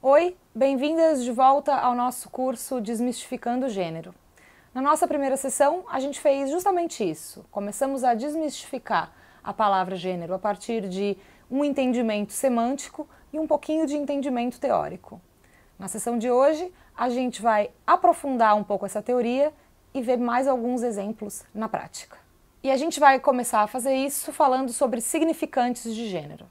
Oi, bem-vindas de volta ao nosso curso Desmistificando o Gênero. Na nossa primeira sessão, a gente fez justamente isso. Começamos a desmistificar a palavra gênero a partir de um entendimento semântico e um pouquinho de entendimento teórico. Na sessão de hoje, a gente vai aprofundar um pouco essa teoria e ver mais alguns exemplos na prática. E a gente vai começar a fazer isso falando sobre significantes de gênero.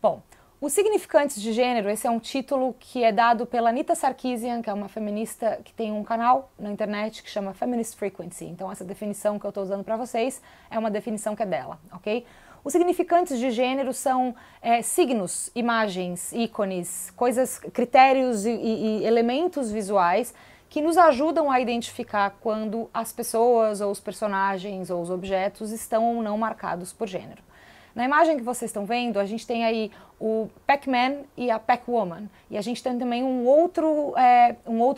Bom, os significantes de gênero, esse é um título que é dado pela Anita Sarkeesian, que é uma feminista que tem um canal na internet que chama Feminist Frequency. Então essa definição que eu estou usando para vocês é uma definição que é dela, ok? Os significantes de gênero são signos, imagens, ícones, coisas, critérios e elementos visuais que nos ajudam a identificar quando as pessoas ou os personagens ou os objetos estão ou não marcados por gênero. Na imagem que vocês estão vendo, a gente tem aí o Pac-Man e a Pac-Woman. E a gente tem também um outro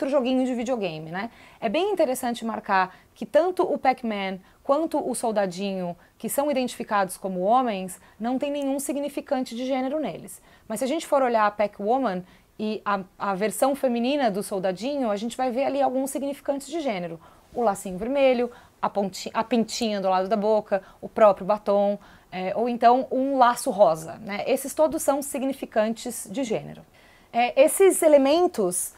joguinho de videogame, né? É bem interessante marcar que tanto o Pac-Man quanto o soldadinho, que são identificados como homens, não tem nenhum significante de gênero neles. Mas se a gente for olhar a Pac-Woman e a versão feminina do soldadinho, a gente vai ver ali alguns significantes de gênero. O lacinho vermelho, a pintinha do lado da boca, o próprio batom, ou então um laço rosa, né? Esses todos são significantes de gênero. Esses elementos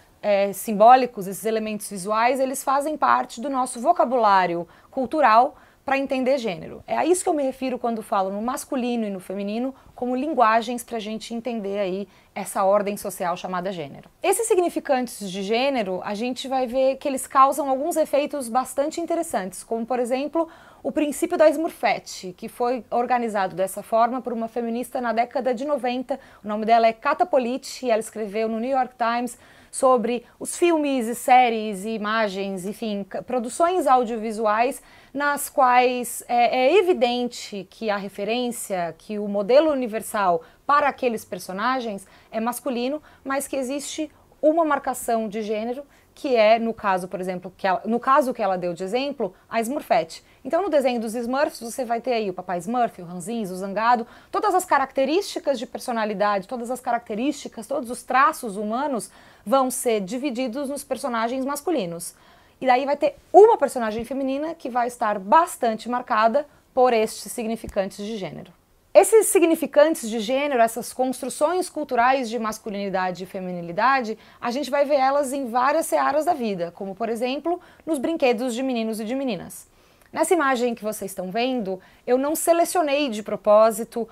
simbólicos, esses elementos visuais, eles fazem parte do nosso vocabulário cultural para entender gênero. É a isso que eu me refiro quando falo no masculino e no feminino como linguagens para a gente entender aí essa ordem social chamada gênero. Esses significantes de gênero, a gente vai ver que eles causam alguns efeitos bastante interessantes, como por exemplo o princípio da Smurfette, que foi organizado dessa forma por uma feminista na década de 90. O nome dela é Kata Politi e ela escreveu no New York Times sobre os filmes e séries e imagens, enfim, produções audiovisuais nas quais é evidente que a referência, que o modelo universal para aqueles personagens é masculino, mas que existe uma marcação de gênero que é, no caso, por exemplo, no caso que ela deu de exemplo, a Smurfette. Então, no desenho dos Smurfs, você vai ter aí o Papai Smurf, o Ranzinza, o Zangado, todas as características de personalidade, todas as características, todos os traços humanos vão ser divididos nos personagens masculinos. E daí vai ter uma personagem feminina que vai estar bastante marcada por estes significantes de gênero. Esses significantes de gênero, essas construções culturais de masculinidade e feminilidade, a gente vai ver elas em várias searas da vida, como por exemplo, nos brinquedos de meninos e de meninas. Nessa imagem que vocês estão vendo, eu não selecionei de propósito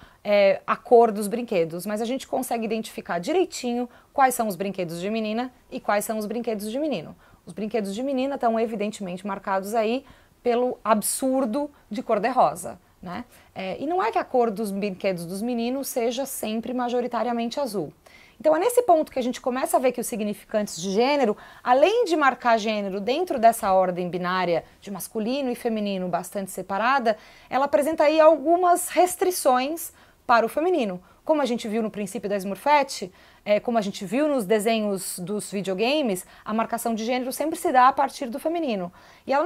a cor dos brinquedos, mas a gente consegue identificar direitinho quais são os brinquedos de menina e quais são os brinquedos de menino. Os brinquedos de menina estão evidentemente marcados aí pelo absurdo de cor-de-rosa, né? E não é que a cor dos brinquedos dos meninos seja sempre majoritariamente azul. Então é nesse ponto que a gente começa a ver que os significantes de gênero, além de marcar gênero dentro dessa ordem binária de masculino e feminino bastante separada, ela apresenta aí algumas restrições para o feminino. Como a gente viu no princípio da Smurfette, como a gente viu nos desenhos dos videogames, a marcação de gênero sempre se dá a partir do feminino. E ela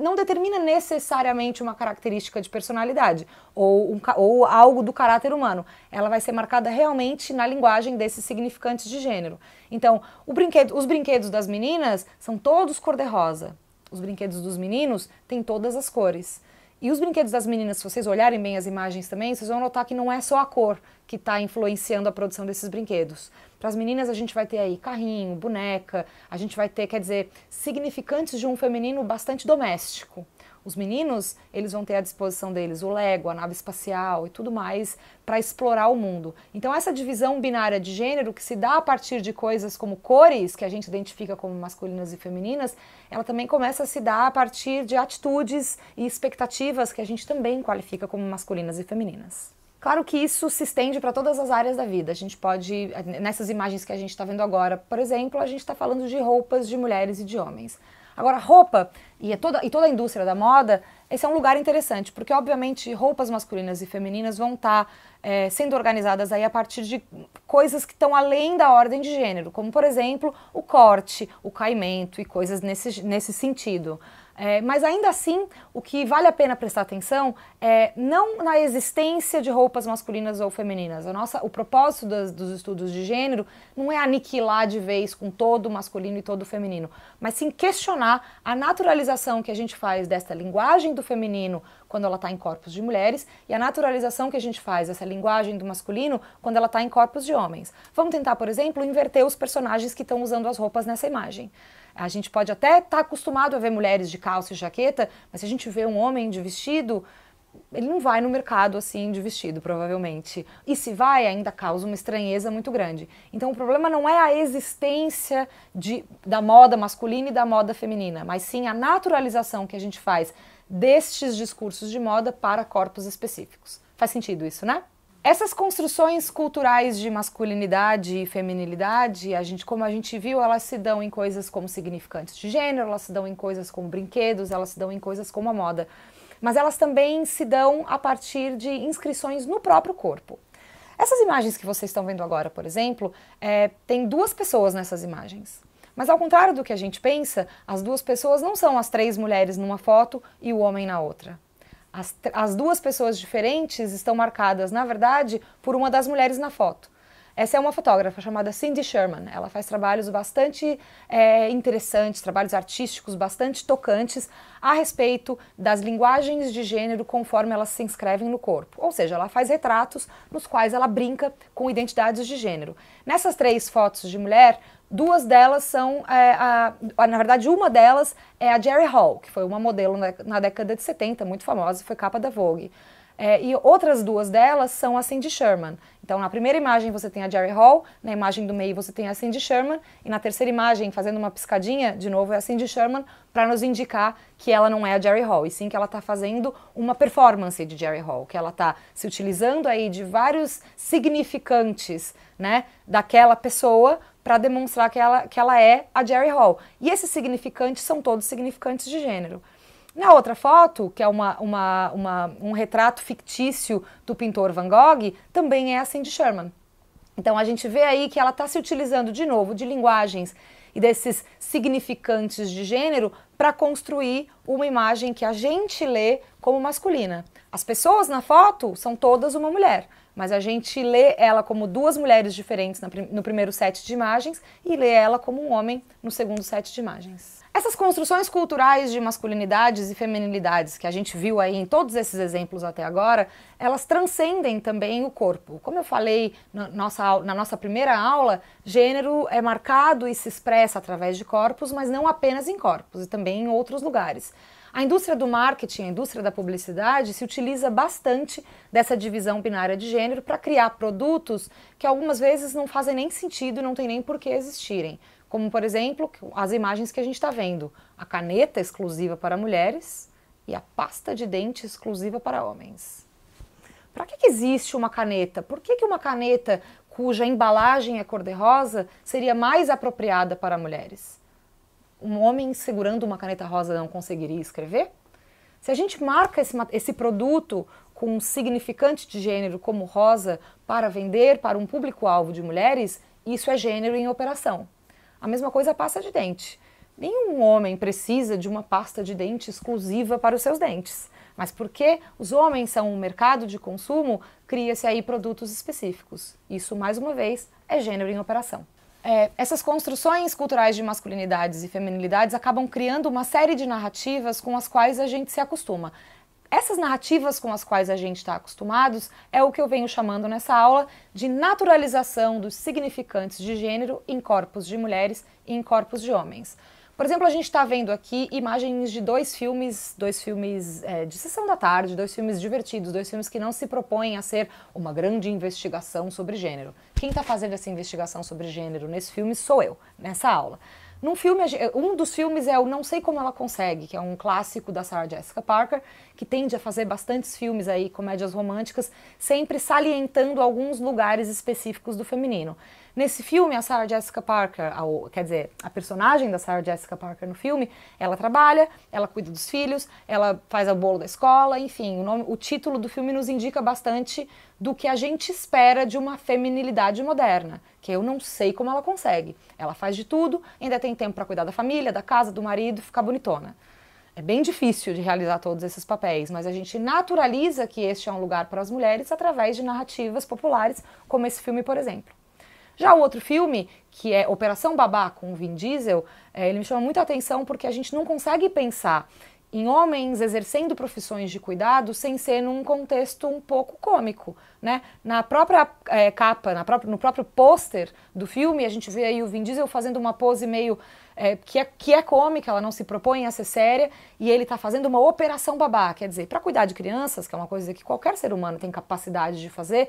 não determina necessariamente uma característica de personalidade ou algo do caráter humano. Ela vai ser marcada realmente na linguagem desses significantes de gênero. Então, os brinquedos das meninas são todos cor-de-rosa. Os brinquedos dos meninos têm todas as cores. E os brinquedos das meninas, se vocês olharem bem as imagens também, vocês vão notar que não é só a cor que está influenciando a produção desses brinquedos. Para as meninas a gente vai ter aí carrinho, boneca, a gente vai ter, quer dizer, significantes de um feminino bastante doméstico. Os meninos, eles vão ter à disposição deles o Lego, a nave espacial e tudo mais para explorar o mundo. Então essa divisão binária de gênero que se dá a partir de coisas como cores, que a gente identifica como masculinas e femininas, ela também começa a se dar a partir de atitudes e expectativas que a gente também qualifica como masculinas e femininas. Claro que isso se estende para todas as áreas da vida. A gente pode, nessas imagens que a gente está vendo agora, por exemplo, a gente está falando de roupas de mulheres e de homens. Agora, roupa e toda a indústria da moda, esse é um lugar interessante, porque obviamente roupas masculinas e femininas vão estar sendo organizadas aí a partir de coisas que estão além da ordem de gênero, como por exemplo o corte, o caimento e coisas nesse sentido. Mas ainda assim, o que vale a pena prestar atenção é não na existência de roupas masculinas ou femininas. O propósito dos estudos de gênero não é aniquilar de vez com todo o masculino e todo o feminino, mas sim questionar a naturalização que a gente faz desta linguagem do feminino quando ela está em corpos de mulheres e a naturalização que a gente faz dessa linguagem do masculino quando ela está em corpos de homens. Vamos tentar, por exemplo, inverter os personagens que estão usando as roupas nessa imagem. A gente pode até estar acostumado a ver mulheres de calça e jaqueta, mas se a gente vê um homem de vestido, ele não vai no mercado assim de vestido, provavelmente. E se vai, ainda causa uma estranheza muito grande. Então o problema não é a existência da moda masculina e da moda feminina, mas sim a naturalização que a gente faz destes discursos de moda para corpos específicos. Faz sentido isso, né? Essas construções culturais de masculinidade e feminilidade, como a gente viu, elas se dão em coisas como significantes de gênero, elas se dão em coisas como brinquedos, elas se dão em coisas como a moda. Mas elas também se dão a partir de inscrições no próprio corpo. Essas imagens que vocês estão vendo agora, por exemplo, tem duas pessoas nessas imagens. Mas ao contrário do que a gente pensa, as duas pessoas não são as três mulheres numa foto e o homem na outra. As duas pessoas diferentes estão marcadas, na verdade, por uma das mulheres na foto. Essa é uma fotógrafa chamada Cindy Sherman. Ela faz trabalhos bastante interessantes, trabalhos artísticos bastante tocantes a respeito das linguagens de gênero conforme elas se inscrevem no corpo. Ou seja, ela faz retratos nos quais ela brinca com identidades de gênero. Nessas três fotos de mulher, duas delas são, na verdade uma delas é a Jerry Hall, que foi uma modelo na década de 70, muito famosa, foi capa da Vogue. E outras duas delas são a Cindy Sherman. Então na primeira imagem você tem a Jerry Hall, na imagem do meio você tem a Cindy Sherman, e na terceira imagem, fazendo uma piscadinha, de novo é a Cindy Sherman, para nos indicar que ela não é a Jerry Hall, e sim que ela está fazendo uma performance de Jerry Hall, que ela está se utilizando aí de vários significantes, né, daquela pessoa para demonstrar que ela é a Jerry Hall. E esses significantes são todos significantes de gênero. Na outra foto, que é um retrato fictício do pintor Van Gogh, também é a Cindy Sherman. Então a gente vê aí que ela está se utilizando de novo de linguagens e desses significantes de gênero para construir uma imagem que a gente lê como masculina. As pessoas na foto são todas uma mulher, mas a gente lê ela como duas mulheres diferentes no primeiro set de imagens e lê ela como um homem no segundo set de imagens. Essas construções culturais de masculinidades e feminilidades que a gente viu aí em todos esses exemplos até agora, elas transcendem também o corpo. Como eu falei na nossa primeira aula, gênero é marcado e se expressa através de corpos, mas não apenas em corpos, e também em outros lugares. A indústria do marketing, a indústria da publicidade se utiliza bastante dessa divisão binária de gênero para criar produtos que algumas vezes não fazem nem sentido e não tem nem por que existirem. Como, por exemplo, as imagens que a gente está vendo. A caneta exclusiva para mulheres e a pasta de dente exclusiva para homens. Para que existe uma caneta? Por que uma caneta cuja embalagem é cor-de-rosa seria mais apropriada para mulheres? Um homem segurando uma caneta rosa não conseguiria escrever? Se a gente marca esse produto com um significante de gênero como rosa para vender para um público-alvo de mulheres, isso é gênero em operação. A mesma coisa a pasta de dente. Nenhum homem precisa de uma pasta de dente exclusiva para os seus dentes. Mas porque os homens são um mercado de consumo, cria-se aí produtos específicos. Isso, mais uma vez, é gênero em operação. Essas construções culturais de masculinidades e feminilidades acabam criando uma série de narrativas com as quais a gente se acostuma. Essas narrativas com as quais a gente está acostumados é o que eu venho chamando nessa aula de naturalização dos significantes de gênero em corpos de mulheres e em corpos de homens. Por exemplo, a gente está vendo aqui imagens de dois filmes de sessão da tarde, dois filmes divertidos, dois filmes que não se propõem a ser uma grande investigação sobre gênero. Quem está fazendo essa investigação sobre gênero nesse filme sou eu, nessa aula. Um dos filmes é o Não Sei Como Ela Consegue, que é um clássico da Sarah Jessica Parker, que tende a fazer bastantes filmes aí, comédias românticas, sempre salientando alguns lugares específicos do feminino. Nesse filme, a Sarah Jessica Parker, a personagem da Sarah Jessica Parker no filme, ela trabalha, ela cuida dos filhos, ela faz o bolo da escola, enfim, o título do filme nos indica bastante do que a gente espera de uma feminilidade moderna, que eu não sei como ela consegue. Ela faz de tudo, ainda tem tempo para cuidar da família, da casa, do marido, ficar bonitona. É bem difícil de realizar todos esses papéis, mas a gente naturaliza que este é um lugar para as mulheres através de narrativas populares, como esse filme, por exemplo. Já o outro filme, que é Operação Babá, com o Vin Diesel, ele me chama muita atenção porque a gente não consegue pensar em homens exercendo profissões de cuidado sem ser num contexto um pouco cômico, né? Na própria capa, no próprio pôster do filme, a gente vê aí o Vin Diesel fazendo uma pose meio que é cômica, ela não se propõe a ser séria, e ele está fazendo uma operação babá, quer dizer, para cuidar de crianças, que é uma coisa que qualquer ser humano tem capacidade de fazer.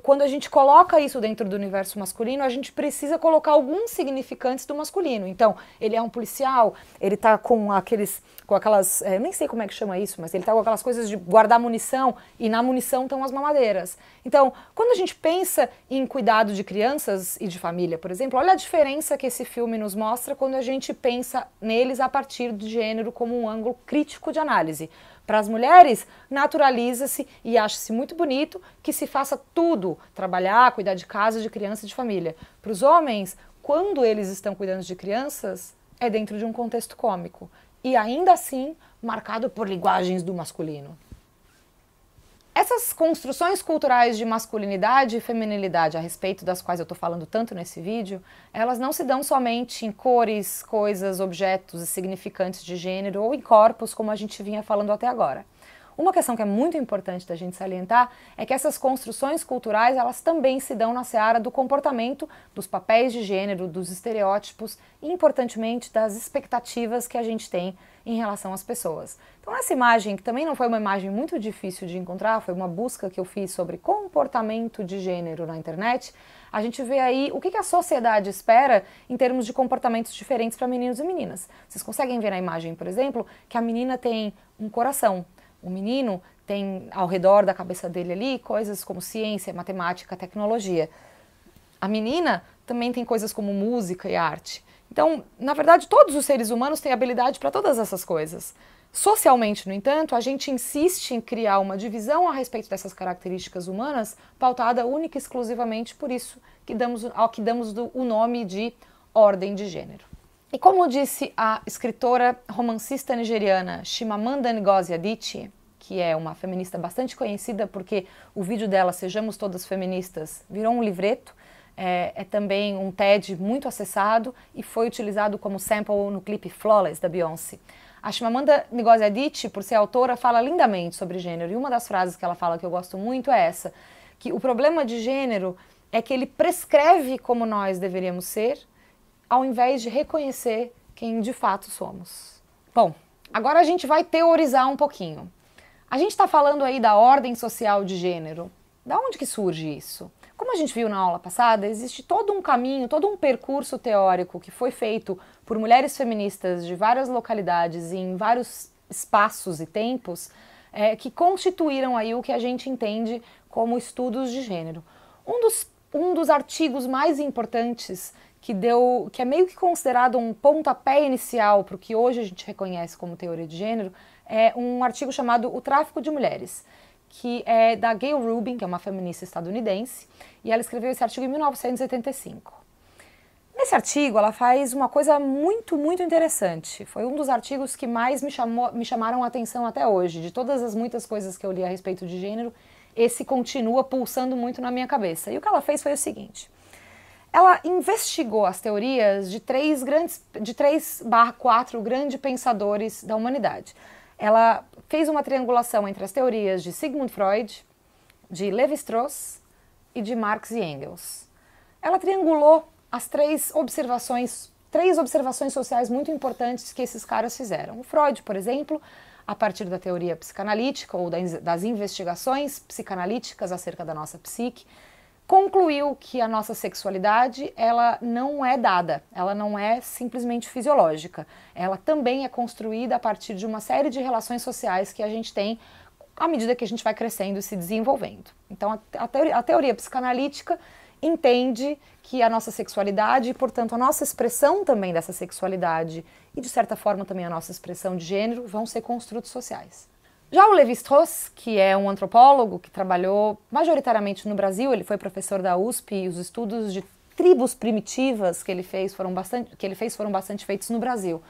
Quando a gente coloca isso dentro do universo masculino, a gente precisa colocar alguns significantes do masculino. Então, ele é um policial, ele tá com aquelas, eu nem sei como é que chama isso, mas ele tá com aquelas coisas de guardar munição, e na munição estão as mamadeiras. Então, quando a gente pensa em cuidado de crianças e de família, por exemplo, olha a diferença que esse filme nos mostra quando a gente pensa neles a partir do gênero como um ângulo crítico de análise. Para as mulheres, naturaliza-se e acha-se muito bonito que se faça tudo, trabalhar, cuidar de casa, de criança e de família. Para os homens, quando eles estão cuidando de crianças, é dentro de um contexto cômico. E ainda assim, marcado por linguagens do masculino. Essas construções culturais de masculinidade e feminilidade a respeito das quais eu estou falando tanto nesse vídeo, elas não se dão somente em cores, coisas, objetos e significantes de gênero ou em corpos, como a gente vinha falando até agora. Uma questão que é muito importante da gente salientar é que essas construções culturais, elas também se dão na seara do comportamento, dos papéis de gênero, dos estereótipos e, importantemente, das expectativas que a gente tem em relação às pessoas. Então, essa imagem, que também não foi uma imagem muito difícil de encontrar, foi uma busca que eu fiz sobre comportamento de gênero na internet, a gente vê aí o que a sociedade espera em termos de comportamentos diferentes para meninos e meninas. Vocês conseguem ver na imagem, por exemplo, que a menina tem um coração. O menino tem ao redor da cabeça dele ali coisas como ciência, matemática, tecnologia. A menina também tem coisas como música e arte. Então, na verdade, todos os seres humanos têm habilidade para todas essas coisas. Socialmente, no entanto, a gente insiste em criar uma divisão a respeito dessas características humanas pautada única e exclusivamente por isso ao que damos o nome de ordem de gênero. E como disse a escritora romancista nigeriana Chimamanda Ngozi Adichie, que é uma feminista bastante conhecida porque o vídeo dela, Sejamos Todas Feministas, virou um livreto, é também um TED muito acessado e foi utilizado como sample no clipe Flawless da Beyoncé. A Chimamanda Ngozi Adichie, por ser autora, fala lindamente sobre gênero, e uma das frases que ela fala que eu gosto muito é essa, que o problema de gênero é que ele prescreve como nós deveríamos ser, ao invés de reconhecer quem de fato somos. Bom, agora a gente vai teorizar um pouquinho. A gente está falando aí da ordem social de gênero. Da onde que surge isso? Como a gente viu na aula passada, existe todo um caminho, todo um percurso teórico que foi feito por mulheres feministas de várias localidades e em vários espaços e tempos que constituíram aí o que a gente entende como estudos de gênero. Um dos artigos mais importantes que é meio que considerado um pontapé inicial para o que hoje a gente reconhece como teoria de gênero, é um artigo chamado O Tráfico de Mulheres, que é da Gayle Rubin, que é uma feminista estadunidense, e ela escreveu esse artigo em 1985. Nesse artigo, ela faz uma coisa muito, muito interessante. Foi um dos artigos que mais me chamaram a atenção até hoje. De todas as muitas coisas que eu li a respeito de gênero, esse continua pulsando muito na minha cabeça. E o que ela fez foi o seguinte: ela investigou as teorias de 3/4 grandes pensadores da humanidade. Ela fez uma triangulação entre as teorias de Sigmund Freud, de Levi-Strauss e de Marx e Engels. Ela triangulou as três observações sociais muito importantes que esses caras fizeram. O Freud, por exemplo, a partir da teoria psicanalítica ou das investigações psicanalíticas acerca da nossa psique, concluiu que a nossa sexualidade, ela não é dada, ela não é simplesmente fisiológica. Ela também é construída a partir de uma série de relações sociais que a gente tem à medida que a gente vai crescendo e se desenvolvendo. Então, a teoria psicanalítica entende que a nossa sexualidade e, portanto, a nossa expressão também dessa sexualidade e, de certa forma, também a nossa expressão de gênero vão ser construtos sociais. Já o Levi-Strauss, que é um antropólogo que trabalhou majoritariamente no Brasil, ele foi professor da USP e os estudos de tribos primitivas que ele fez foram bastante feitos no Brasil.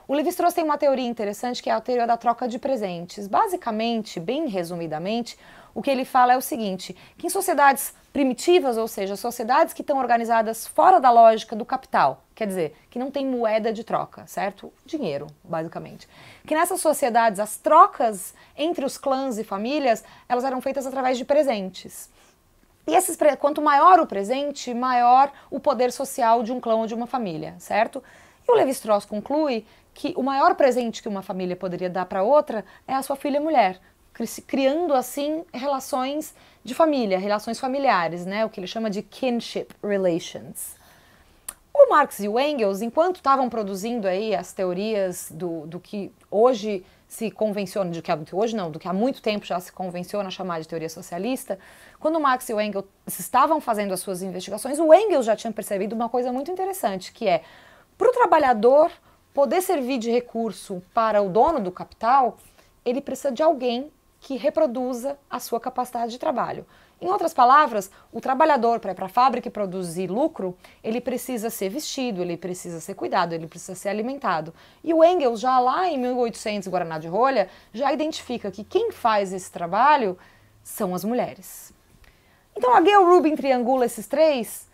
O Lévi-Strauss tem uma teoria interessante que é a teoria da troca de presentes. Basicamente, bem resumidamente, o que ele fala é o seguinte, que em sociedades primitivas, ou seja, sociedades que estão organizadas fora da lógica do capital, quer dizer, que não tem moeda de troca, certo? Dinheiro, basicamente. Que nessas sociedades as trocas entre os clãs e famílias, elas eram feitas através de presentes. E quanto maior o presente, maior o poder social de um clã ou de uma família, certo? E o Lévi-Strauss conclui que o maior presente que uma família poderia dar para outra é a sua filha mulher, criando assim relações de família, relações familiares, né? O que ele chama de kinship relations. O Marx e o Engels, enquanto estavam produzindo aí as teorias do que hoje se convenciona, do que há muito tempo já se convenciona chamar de teoria socialista, quando o Marx e o Engels estavam fazendo as suas investigações, o Engels já tinha percebido uma coisa muito interessante, que é, para o trabalhador poder servir de recurso para o dono do capital, ele precisa de alguém que reproduza a sua capacidade de trabalho. Em outras palavras, o trabalhador, para ir para a fábrica e produzir lucro, ele precisa ser vestido, ele precisa ser cuidado, ele precisa ser alimentado. E o Engels, já lá em 1800, Guaraná de Rolha, já identifica que quem faz esse trabalho são as mulheres. Então a Gayle Rubin triangula esses três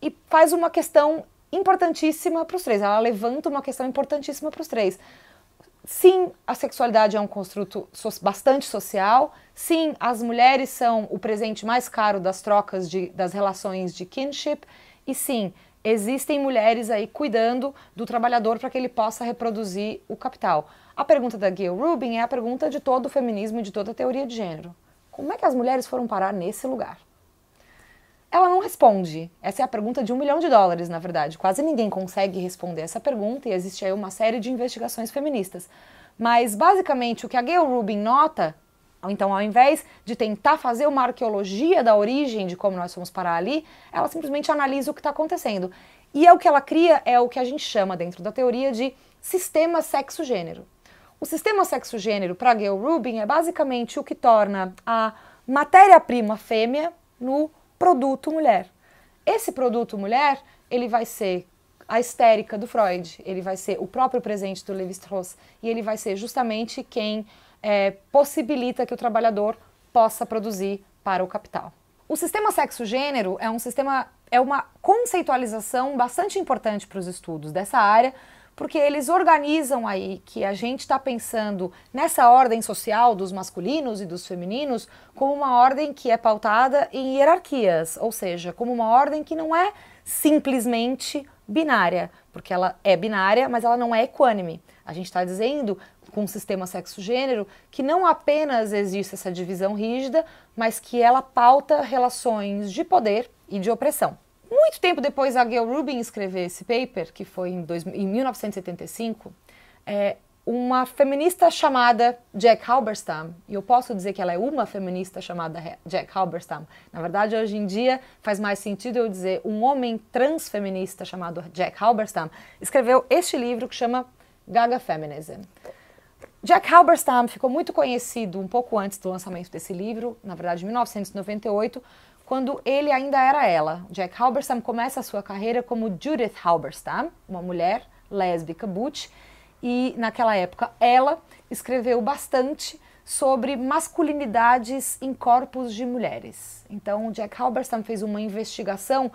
e faz uma questão importantíssima para os três. Ela levanta uma questão importantíssima para os três. Sim, a sexualidade é um construto bastante social. Sim, as mulheres são o presente mais caro das trocas das relações de kinship. E sim, existem mulheres aí cuidando do trabalhador para que ele possa reproduzir o capital. A pergunta da Gayle Rubin é a pergunta de todo o feminismo e de toda a teoria de gênero. Como é que as mulheres foram parar nesse lugar? Ela não responde. Essa é a pergunta de $1 milhão, na verdade. Quase ninguém consegue responder essa pergunta e existe aí uma série de investigações feministas. Mas, basicamente, o que a Gayle Rubin nota, então, ao invés de tentar fazer uma arqueologia da origem de como nós fomos parar ali, ela simplesmente analisa o que está acontecendo. E o que ela cria é o que a gente chama, dentro da teoria, de sistema sexo-gênero. O sistema sexo-gênero, para Gayle Rubin, é basicamente o que torna a matéria-prima fêmea no produto mulher. Esse produto mulher, ele vai ser a histérica do Freud, ele vai ser o próprio presente do Lévi-Strauss e ele vai ser justamente quem possibilita que o trabalhador possa produzir para o capital. O sistema sexo-gênero é uma conceitualização bastante importante para os estudos dessa área, porque eles organizam aí que a gente está pensando nessa ordem social dos masculinos e dos femininos como uma ordem que é pautada em hierarquias, ou seja, como uma ordem que não é simplesmente binária, porque ela é binária, mas ela não é equânime. A gente está dizendo, com o sistema sexo-gênero, que não apenas existe essa divisão rígida, mas que ela pauta relações de poder e de opressão. Muito tempo depois da Gayle Rubin escrever esse paper, que foi em 1975, uma feminista chamada Jack Halberstam, e eu posso dizer que ela é uma feminista chamada Jack Halberstam, na verdade hoje em dia faz mais sentido eu dizer um homem transfeminista chamado Jack Halberstam, escreveu este livro que chama Gaga Feminism. Jack Halberstam ficou muito conhecido um pouco antes do lançamento desse livro, na verdade em 1998, quando ele ainda era ela. Jack Halberstam começa a sua carreira como Judith Halberstam, uma mulher lésbica butch, e naquela época ela escreveu bastante sobre masculinidades em corpos de mulheres. Então Jack Halberstam fez uma investigação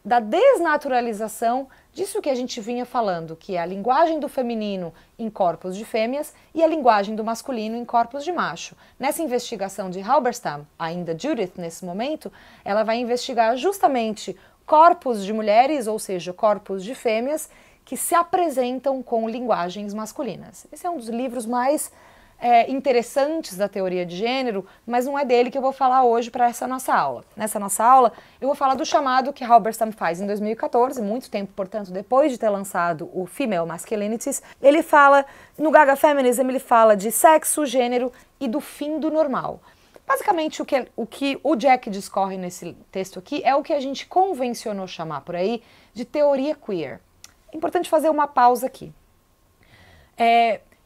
da desnaturalização disso que a gente vinha falando, que é a linguagem do feminino em corpos de fêmeas e a linguagem do masculino em corpos de macho. Nessa investigação de Halberstam, ainda Judith nesse momento, ela vai investigar justamente corpos de mulheres, ou seja, corpos de fêmeas, que se apresentam com linguagens masculinas. Esse é um dos livros mais interessantes da teoria de gênero, mas não é dele que eu vou falar hoje para essa nossa aula. Nessa nossa aula, eu vou falar do chamado que Halberstam faz em 2014, muito tempo, portanto, depois de ter lançado o Female Masculinities. Ele fala, no Gaga Feminism, ele fala de sexo, gênero e do fim do normal. Basicamente, o que o Jack discorre nesse texto aqui é o que a gente convencionou chamar por aí de teoria queer. É importante fazer uma pausa aqui.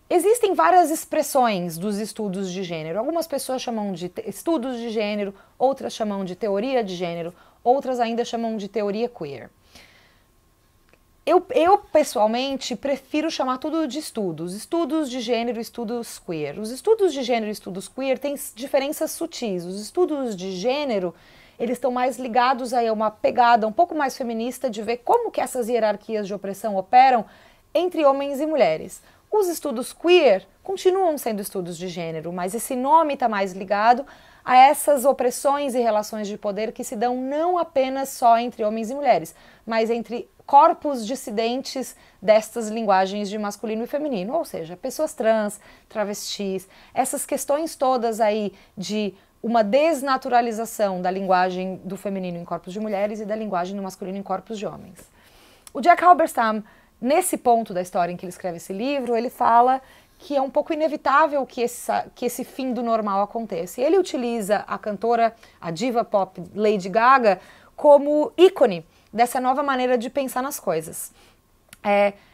Existem várias expressões dos estudos de gênero. Algumas pessoas chamam de estudos de gênero, outras chamam de teoria de gênero, outras ainda chamam de teoria queer. Eu pessoalmente prefiro chamar tudo de estudos de gênero, estudos queer. Os estudos de gênero e estudos queer têm diferenças sutis. Os estudos de gênero, eles estão mais ligados a uma pegada um pouco mais feminista de ver como que essas hierarquias de opressão operam entre homens e mulheres. Os estudos queer continuam sendo estudos de gênero, mas esse nome está mais ligado a essas opressões e relações de poder que se dão não apenas só entre homens e mulheres, mas entre corpos dissidentes destas linguagens de masculino e feminino, ou seja, pessoas trans, travestis, essas questões todas aí de uma desnaturalização da linguagem do feminino em corpos de mulheres e da linguagem do masculino em corpos de homens. O Jack Halberstam, nesse ponto da história em que ele escreve esse livro, ele fala que é um pouco inevitável que esse fim do normal aconteça. E ele utiliza a cantora, a diva pop Lady Gaga, como ícone dessa nova maneira de pensar nas coisas.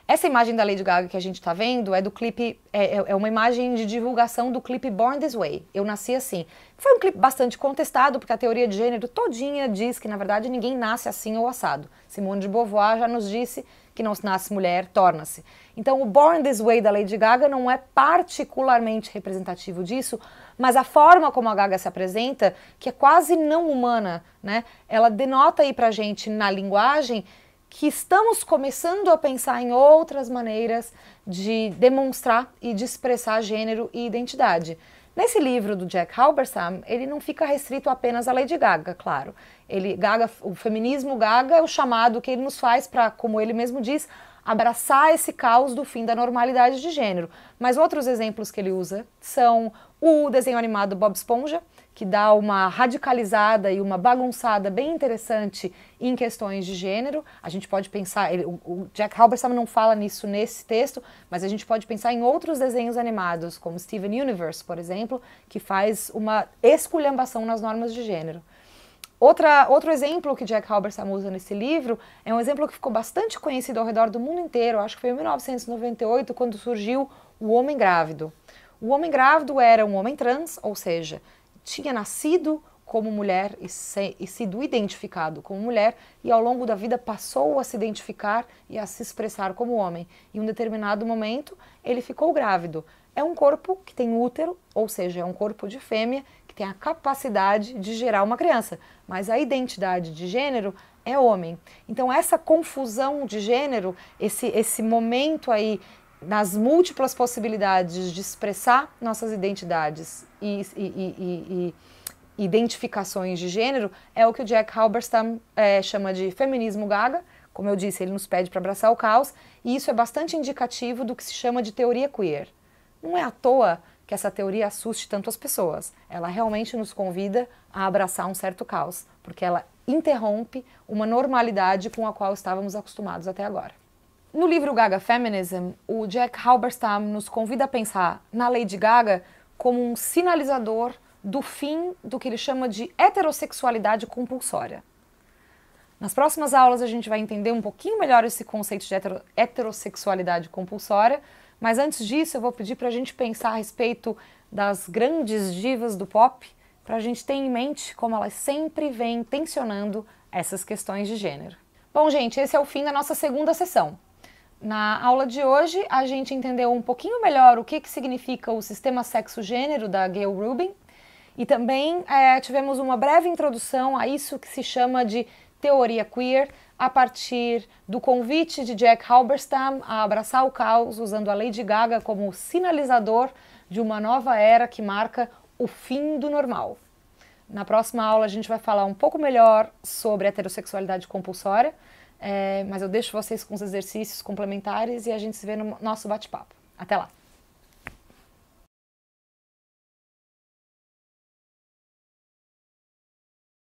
Essa imagem da Lady Gaga que a gente está vendo é do clipe, é uma imagem de divulgação do clipe Born This Way, Eu Nasci Assim. Foi um clipe bastante contestado, porque a teoria de gênero todinha diz que, na verdade, ninguém nasce assim ou assado. Simone de Beauvoir já nos disse que não se nasce mulher, torna-se. Então, o Born This Way da Lady Gaga não é particularmente representativo disso, mas a forma como a Gaga se apresenta, que é quase não humana, né? Ela denota aí pra gente, na linguagem, que estamos começando a pensar em outras maneiras de demonstrar e de expressar gênero e identidade. Nesse livro do Jack Halberstam, ele não fica restrito apenas à Lady Gaga, claro. O feminismo Gaga é o chamado que ele nos faz para, como ele mesmo diz, abraçar esse caos do fim da normalidade de gênero. Mas outros exemplos que ele usa são o desenho animado Bob Esponja, que dá uma radicalizada e uma bagunçada bem interessante em questões de gênero. A gente pode pensar, o Jack Halberstam não fala nisso nesse texto, mas a gente pode pensar em outros desenhos animados, como Steven Universe, por exemplo, que faz uma esculhambação nas normas de gênero. Outro exemplo que Jack Halberstam usa nesse livro é um exemplo que ficou bastante conhecido ao redor do mundo inteiro, acho que foi em 1998, quando surgiu o homem grávido. O homem grávido era um homem trans, ou seja, tinha nascido como mulher e sido identificado como mulher, e ao longo da vida passou a se identificar e a se expressar como homem. Em um determinado momento, ele ficou grávido. É um corpo que tem útero, ou seja, é um corpo de fêmea, que tem a capacidade de gerar uma criança, mas a identidade de gênero é homem. Então essa confusão de gênero, esse momento aí nas múltiplas possibilidades de expressar nossas identidades e identificações de gênero, é o que o Jack Halberstam chama de feminismo Gaga. Como eu disse, ele nos pede para abraçar o caos, e isso é bastante indicativo do que se chama de teoria queer. Não é à toa que essa teoria assuste tanto as pessoas. Ela realmente nos convida a abraçar um certo caos, porque ela interrompe uma normalidade com a qual estávamos acostumados até agora. No livro Gaga Feminism, o Jack Halberstam nos convida a pensar na Lady Gaga como um sinalizador do fim do que ele chama de heterossexualidade compulsória. Nas próximas aulas a gente vai entender um pouquinho melhor esse conceito de heterossexualidade compulsória, mas antes disso eu vou pedir para a gente pensar a respeito das grandes divas do pop, para a gente ter em mente como elas sempre vêm tensionando essas questões de gênero. Bom, gente, esse é o fim da nossa segunda sessão. Na aula de hoje, a gente entendeu um pouquinho melhor o que significa o sistema sexo-gênero da Gayle Rubin e também tivemos uma breve introdução a isso que se chama de teoria queer a partir do convite de Jack Halberstam a abraçar o caos usando a Lady Gaga como sinalizador de uma nova era que marca o fim do normal. Na próxima aula a gente vai falar um pouco melhor sobre a heterossexualidade compulsória, mas eu deixo vocês com os exercícios complementares e a gente se vê no nosso bate-papo. Até lá!